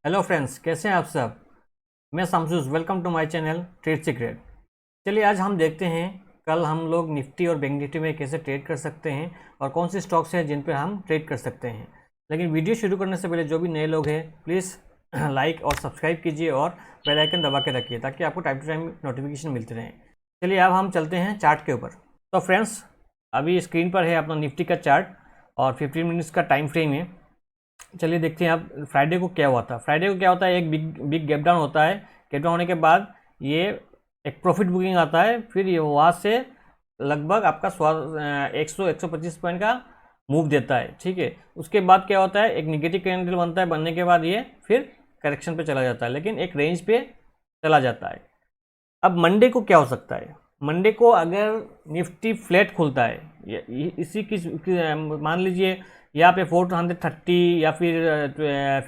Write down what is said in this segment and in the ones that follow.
Hello friends, कैसे हैं आप सब। मैं Shamsus, welcome to my channel trade secret. चलिए आज हम देखते हैं कल हम लोग निफ्टी और बैंक निफ्टी में कैसे ट्रेड कर सकते हैं और कौन सी स्टॉक्स हैं जिन पर हम ट्रेड कर सकते हैं। लेकिन वीडियो शुरू करने से पहले जो भी नए लोग हैं प्लीज़ लाइक और सब्सक्राइब कीजिए और बेल आइकन दबा के रखिए ताकि आपको टाइम टू टाइम नोटिफिकेशन मिलते रहें। चलिए अब हम चलते हैं चार्ट के ऊपर। तो फ्रेंड्स, अभी स्क्रीन पर है अपना निफ्टी का चार्ट और 15 मिनट्स का टाइम फ्रेम है। चलिए देखते हैं अब फ्राइडे को क्या हुआ था। फ्राइडे को क्या होता है, एक बिग गैप डाउन होता है। गैप डाउन होने के बाद ये एक प्रॉफिट बुकिंग आता है, फिर ये वहाँ से लगभग आपका 100-125 पॉइंट का मूव देता है। ठीक है, उसके बाद क्या होता है, एक निगेटिव कैंडल बनता है। बनने के बाद ये फिर करेक्शन पे चला जाता है, लेकिन एक रेंज पे चला जाता है। अब मंडे को क्या हो सकता है, मंडे को अगर निफ्टी फ्लैट खुलता है इसी मान लीजिए यहाँ पे 430 या फिर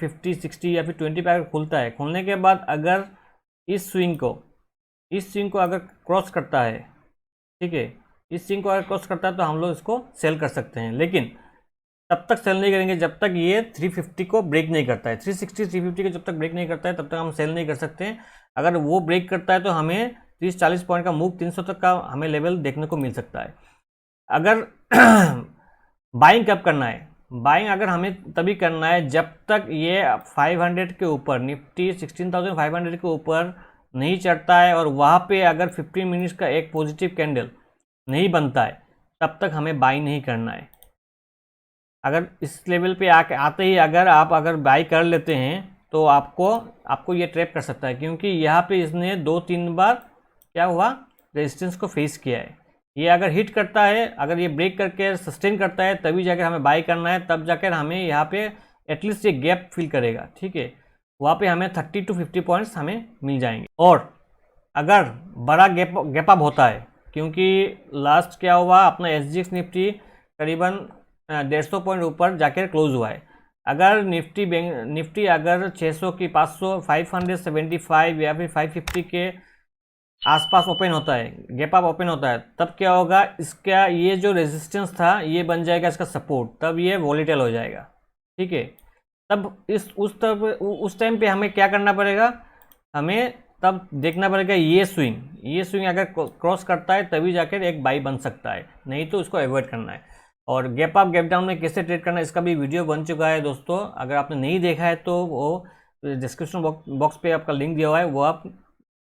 50, 60 या फिर 20 पे अगर खुलता है, खुलने के बाद अगर इस स्विंग को अगर क्रॉस करता है, ठीक है, इस स्विंग को अगर क्रॉस करता है तो हम लोग इसको सेल कर सकते हैं। लेकिन तब तक सेल नहीं करेंगे जब तक ये 350 को ब्रेक नहीं करता है। 360 350 को जब तक ब्रेक नहीं करता है तब तक हम सेल नहीं कर सकते हैं। अगर वो ब्रेक करता है तो हमें 30-40 पॉइंट का मूव 300 तक का हमें लेवल देखने को मिल सकता है। अगर बाइंग कब करना है, बाइंग अगर हमें तभी करना है जब तक ये 500 के ऊपर, निफ्टी 16,500 के ऊपर नहीं चढ़ता है और वहाँ पे अगर 15 मिनट्स का एक पॉजिटिव कैंडल नहीं बनता है तब तक हमें बाई नहीं करना है। अगर इस लेवल पे आते ही अगर बाई कर लेते हैं तो आपको ये ट्रैप कर सकता है, क्योंकि यहाँ पे इसने 2-3 बार क्या हुआ, रेजिस्टेंस को फेस किया है। ये अगर हिट करता है, अगर ये ब्रेक करके सस्टेन करता है तभी जाकर हमें बाई करना है, तब जाकर हमें यहाँ पे एटलीस्ट ये गैप फिल करेगा। ठीक है, वहाँ पे हमें 30 to 50 पॉइंट्स हमें मिल जाएंगे। और अगर बड़ा गैप अप होता है, क्योंकि लास्ट क्या हुआ, अपना SGX निफ्टी करीबन 150 पॉइंट ऊपर जाकर क्लोज हुआ है। अगर निफ्टी अगर 600 की 500 575 या फिर 550 के आसपास ओपन होता है, गैप अप ओपन होता है, तब क्या होगा, इसका ये जो रेजिस्टेंस था ये बन जाएगा इसका सपोर्ट, तब ये वॉलेटाइल हो जाएगा। ठीक है, तब उस टाइम पे हमें क्या करना पड़ेगा, हमें तब देखना पड़ेगा ये स्विंग अगर क्रॉस करता है तभी जाकर एक बाई बन सकता है, नहीं तो उसको अवॉइड करना है। और गैप अप गैप डाउन में कैसे ट्रेड करना है इसका भी वीडियो बन चुका है दोस्तों। अगर आपने नहीं देखा है तो वो डिस्क्रिप्शन बॉक्स पे आपका लिंक दिया हुआ है, वो आप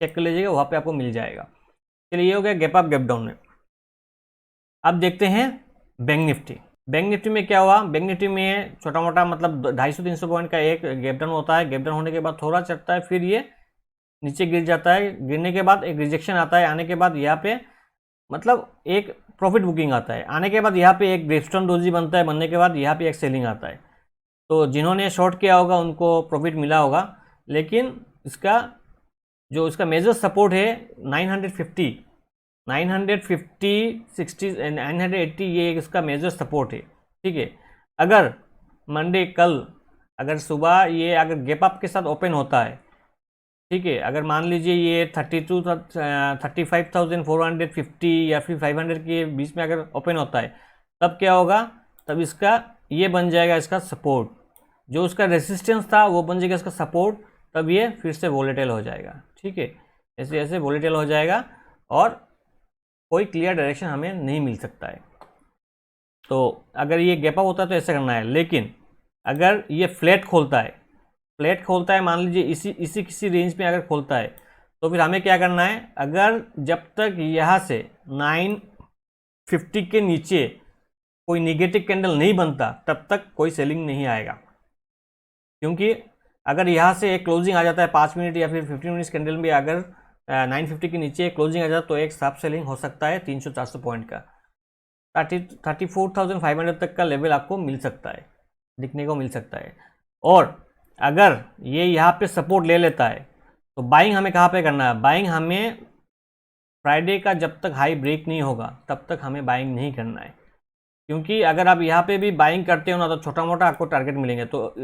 चेक कर लीजिएगा, वहाँ पे आपको मिल जाएगा। चलिए ये हो गया गैप अप गैप डाउन में। अब देखते हैं बैंक निफ्टी में क्या हुआ। बैंक निफ्टी में छोटा मोटा मतलब 250-300 पॉइंट का एक गैप डाउन होता है। गैप डाउन होने के बाद थोड़ा चढ़ता है, फिर ये नीचे गिर जाता है। गिरने के बाद एक रिजेक्शन आता है, आने के बाद यहाँ पे मतलब एक प्रॉफिट बुकिंग आता है। आने के बाद यहाँ पे एक ग्रेपस्टोन डोजी बनता है, बनने के बाद यहाँ पे एक सेलिंग आता है। तो जिन्होंने शॉर्ट किया होगा उनको प्रॉफिट मिला होगा, लेकिन इसका मेजर सपोर्ट है 950, 60, 980, ये इसका मेजर सपोर्ट है। ठीक है, अगर मंडे कल अगर सुबह ये अगर गैप अप के साथ ओपन होता है, ठीक है, अगर मान लीजिए ये 35,450 या फिर 500 के बीच में अगर ओपन होता है, तब क्या होगा, तब इसका ये बन जाएगा इसका सपोर्ट, जो उसका रेजिस्टेंस था वो बन जाएगा इसका सपोर्ट, तब ये फिर से वॉलेटाइल हो जाएगा। ठीक है, ऐसे ऐसे वॉलेटाइल हो जाएगा और कोई क्लियर डायरेक्शन हमें नहीं मिल सकता है। तो अगर ये गैप अप होता है तो ऐसे करना है। लेकिन अगर ये फ्लैट खोलता है, मान लीजिए इसी किसी रेंज में अगर खोलता है, तो फिर हमें क्या करना है, अगर जब तक यहाँ से 950 के नीचे कोई निगेटिव कैंडल नहीं बनता तब तक कोई सेलिंग नहीं आएगा। क्योंकि अगर यहाँ से एक क्लोजिंग आ जाता है 5 मिनट या फिर 15 मिनट्स कैंडल में, अगर 950 के नीचे क्लोजिंग आ जाता है तो एक साफ सेलिंग हो सकता है 300-400 पॉइंट का। 34,500 तक का लेवल आपको मिल सकता है, दिखने को मिल सकता है। और अगर ये यहाँ पे सपोर्ट ले लेता है तो बाइंग हमें कहाँ पे करना है, बाइंग हमें फ्राइडे का जब तक हाई ब्रेक नहीं होगा तब तक हमें बाइंग नहीं करना है। क्योंकि अगर आप यहाँ पे भी बाइंग करते हो ना तो छोटा मोटा आपको टारगेट मिलेंगे। तो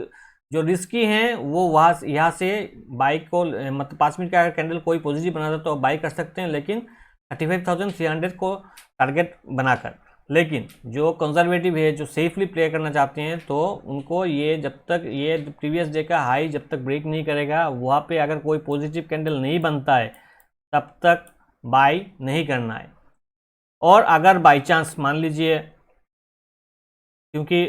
जो रिस्की हैं वो यहाँ से बाई को मतलब 5 मिनट का अगर कैंडल कोई पॉजिटिव बनाता तो बाई कर सकते हैं, लेकिन 35,300 को टारगेट बनाकर। लेकिन जो कंजर्वेटिव है, जो सेफली प्ले करना चाहते हैं, तो उनको ये जब तक ये प्रीवियस डे का हाई जब तक ब्रेक नहीं करेगा, वहाँ पे अगर कोई पॉजिटिव कैंडल नहीं बनता है तब तक बाई नहीं करना है। और अगर बाई चांस मान लीजिए, क्योंकि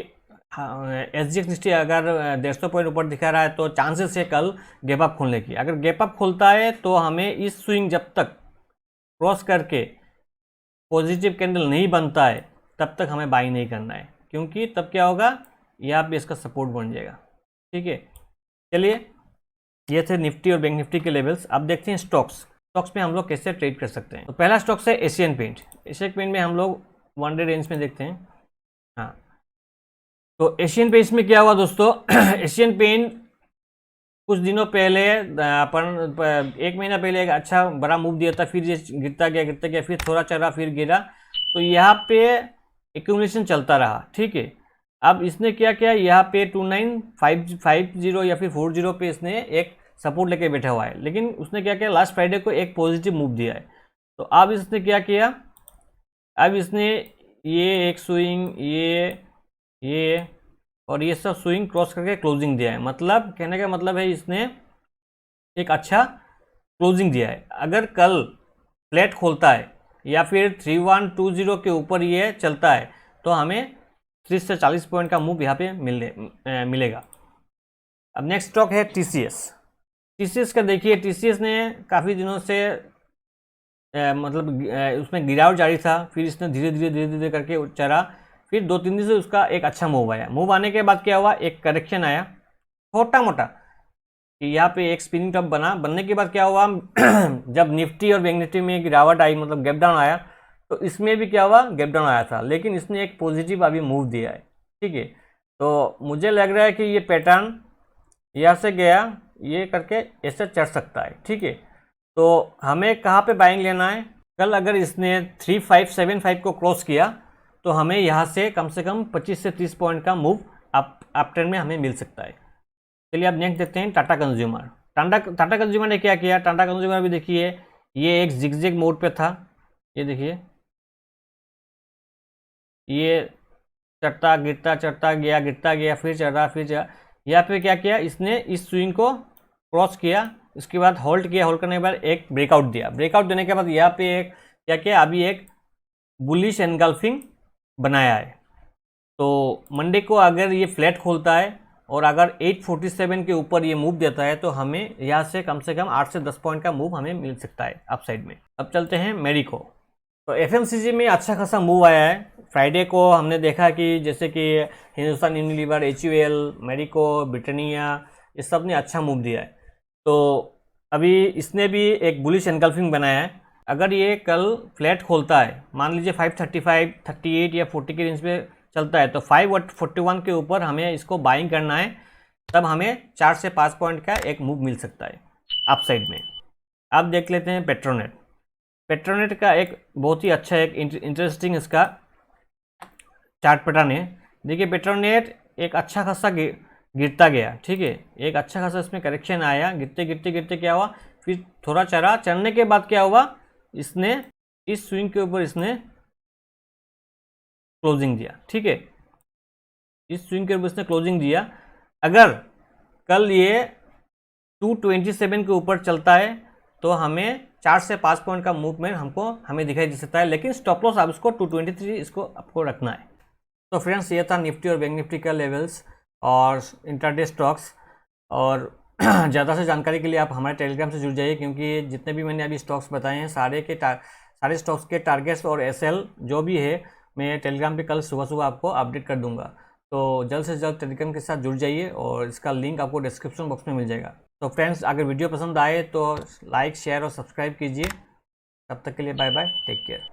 SGX निफ्टी अगर 150 पॉइंट ऊपर दिखा रहा है तो चांसेस है कल गैप अप खोलने की। अगर गैप अप खोलता है तो हमें इस स्विंग जब तक क्रॉस करके पॉजिटिव कैंडल नहीं बनता है तब तक हमें बाई नहीं करना है, क्योंकि तब क्या होगा, यहाँ पे इसका सपोर्ट बन जाएगा। ठीक है, चलिए ये थे निफ्टी और बैंक निफ्टी के लेवल्स। अब देखते हैं स्टॉक्स में हम लोग कैसे ट्रेड कर सकते हैं। तो पहला स्टॉक्स है एशियन पेंट। एशियन पेंट में हम लोग 1 डे रेंज में देखते हैं। हाँ, तो एशियन पेंट में क्या हुआ दोस्तों, एशियन पेंट कुछ दिनों पहले अपन 1 महीना पहले एक अच्छा बड़ा मूव दिया था, फिर ये गिरता गया, फिर थोड़ा चढ़ा, फिर गिरा। तो यहाँ पे एक्यूमुलेशन चलता रहा। ठीक है, अब इसने क्या किया, यहाँ पे 2950 या फिर 40 पे इसने एक सपोर्ट लेके बैठा हुआ है। लेकिन उसने क्या किया, लास्ट फ्राइडे को एक पॉजिटिव मूव दिया है। तो अब इसने क्या किया, अब इसने ये एक स्विंग, ये और ये सब स्विंग क्रॉस करके क्लोजिंग दिया है। मतलब कहने का मतलब है इसने एक अच्छा क्लोजिंग दिया है। अगर कल फ्लैट खोलता है या फिर 3120 के ऊपर ये चलता है तो हमें 30 से 40 पॉइंट का मूव यहाँ पे मिलेगा। अब नेक्स्ट स्टॉक है TCS का। देखिए TCS ने काफ़ी दिनों से मतलब उसमें गिरावट जारी था, फिर इसने धीरे धीरे करके चढ़ा, फिर 2-3 दिन से उसका एक अच्छा मूव आया। मूव आने के बाद क्या हुआ, एक करेक्शन आया छोटा मोटा, कि यहाँ पे एक स्पिनिंग टॉप बनने के बाद क्या हुआ, जब निफ्टी और बैंक निफ्टी में गिरावट आई, मतलब गैप डाउन आया, तो इसमें भी क्या हुआ, गैप डाउन आया था, लेकिन इसने एक पॉजिटिव अभी मूव दिया है। ठीक है, तो मुझे लग रहा है कि ये पैटर्न यहाँ से गया, ये करके ऐसे चढ़ सकता है। ठीक है, तो हमें कहाँ पे बाइंग लेना है, कल अगर इसने 3575 को क्रॉस किया तो हमें यहाँ से कम 25 से 30 पॉइंट का मूव अप ट्रेंड में हमें मिल सकता है। चलिए अब नेक्स्ट देखते हैं टाटा कंज्यूमर। टाटा कंज्यूमर ने क्या किया, टाटा कंज्यूमर भी देखिए ये एक जिगजैग मोड पे था। ये देखिए ये चढ़ता गया, फिर चढ़ा, यहाँ पे क्या किया, इसने इस स्विंग को क्रॉस किया, इसके बाद होल्ड किया, होल्ड करने के बाद एक ब्रेकआउट दिया। ब्रेकआउट देने के बाद यहाँ पे एक क्या किया, अभी एक बुलिश एनगल्फिंग बनाया है। तो मंडे को अगर ये फ्लैट खोलता है और अगर 847 के ऊपर ये मूव देता है तो हमें यहाँ से कम 8 से 10 पॉइंट का मूव हमें मिल सकता है अपसाइड में। अब चलते हैं मेरिको। तो FMCG में अच्छा खासा मूव आया है। फ्राइडे को हमने देखा कि जैसे कि Hindustan Unilever, HUL, Marico, Britannia, ये सब ने अच्छा मूव दिया है। तो अभी इसने भी एक बुलिश एनगल्फिंग बनाया है। अगर ये कल फ्लैट खोलता है, मान लीजिए 535, 38 या 40 के रेंज पे चलता है, तो 541 के ऊपर हमें इसको बाइंग करना है, तब हमें 4 से 5 पॉइंट का एक मूव मिल सकता है अपसाइड में। अब देख लेते हैं पेट्रोनेट का एक बहुत ही अच्छा एक इंटरेस्टिंग इसका चार्ट पैटर्न है। देखिए पेट्रोनेट एक अच्छा खासा गिरता गया। ठीक है, एक अच्छा खासा इसमें करेक्शन आया, गिरते क्या हुआ, फिर थोड़ा चढ़ने के बाद क्या हुआ, इसने इस स्विंग के ऊपर इसने क्लोजिंग दिया। ठीक है, इस स्विंग के ऊपर इसने क्लोजिंग दिया। अगर कल ये 227 के ऊपर चलता है तो हमें 4 से 5 पॉइंट का मूवमेंट हमें दिखाई दे सकता है, लेकिन स्टॉप लॉस आप इसको 223 इसको आपको रखना है। तो फ्रेंड्स ये था निफ्टी और बैंक निफ्टी का लेवल्स और इंट्राडे स्टॉक्स। और ज़्यादा से जानकारी के लिए आप हमारे टेलीग्राम से जुड़ जाइए, क्योंकि जितने भी मैंने अभी स्टॉक्स बताए हैं सारे स्टॉक्स के टारगेट्स और SL जो भी है मैं टेलीग्राम पे कल सुबह आपको अपडेट कर दूंगा। तो जल्द से जल्द टेलीग्राम के साथ जुड़ जाइए और इसका लिंक आपको डिस्क्रिप्शन बॉक्स में मिल जाएगा। तो फ्रेंड्स अगर वीडियो पसंद आए तो लाइक, शेयर और सब्सक्राइब कीजिए। तब तक के लिए बाय बाय, टेक केयर।